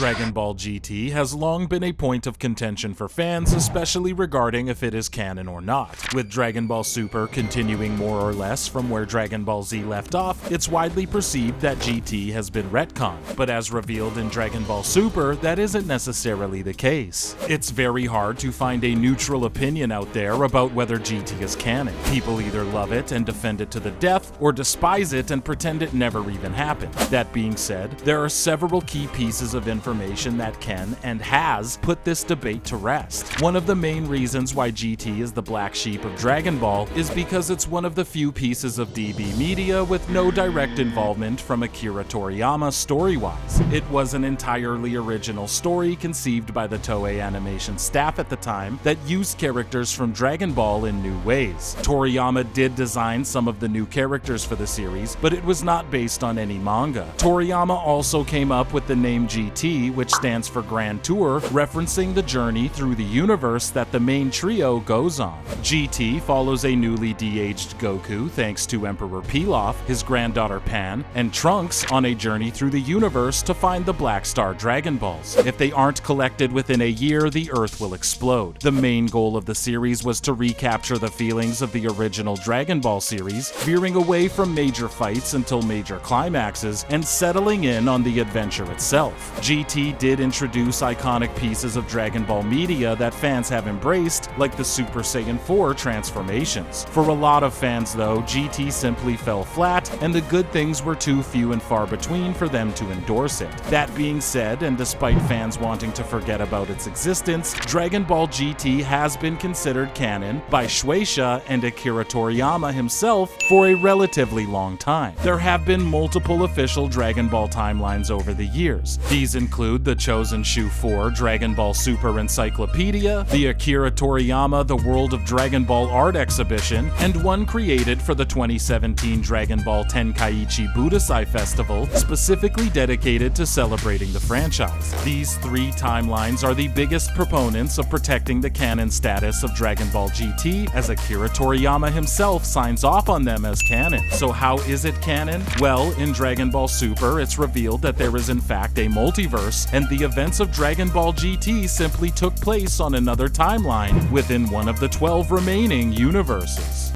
Dragon Ball GT has long been a point of contention for fans, especially regarding if it is canon or not. With Dragon Ball Super continuing more or less from where Dragon Ball Z left off, it's widely perceived that GT has been retconned, but as revealed in Dragon Ball Super, that isn't necessarily the case. It's very hard to find a neutral opinion out there about whether GT is canon. People either love it and defend it to the death, or despise it and pretend it never even happened. That being said, there are several key pieces of information that can and has put this debate to rest. One of the main reasons why GT is the black sheep of Dragon Ball is because it's one of the few pieces of DB media with no direct involvement from Akira Toriyama story-wise. It was an entirely original story conceived by the Toei Animation staff at the time that used characters from Dragon Ball in new ways. Toriyama did design some of the new characters for the series, but it was not based on any manga. Toriyama also came up with the name GT, which stands for Grand Tour, referencing the journey through the universe that the main trio goes on. GT follows a newly de-aged Goku thanks to Emperor Pilaf, his granddaughter Pan, and Trunks on a journey through the universe to find the Black Star Dragon Balls. If they aren't collected within a year, the Earth will explode. The main goal of the series was to recapture the feelings of the original Dragon Ball series, veering away from major fights until major climaxes and settling in on the adventure itself. GT did introduce iconic pieces of Dragon Ball media that fans have embraced, like the Super Saiyan 4 transformations. For a lot of fans though, GT simply fell flat, and the good things were too few and far between for them to endorse it. That being said, and despite fans wanting to forget about its existence, Dragon Ball GT has been considered canon by Shueisha and Akira Toriyama himself for a relatively long time. There have been multiple official Dragon Ball timelines over the years. These include the Chosen Shu 4 Dragon Ball Super Encyclopedia, the Akira Toriyama The World of Dragon Ball Art Exhibition, and one created for the 2017 Dragon Ball Tenkaichi Budasai Festival, specifically dedicated to celebrating the franchise. These three timelines are the biggest proponents of protecting the canon status of Dragon Ball GT, as Akira Toriyama himself signs off on them as canon. So how is it canon? Well, in Dragon Ball Super, it's revealed that there is in fact a multiverse, and the events of Dragon Ball GT simply took place on another timeline within one of the 12 remaining universes.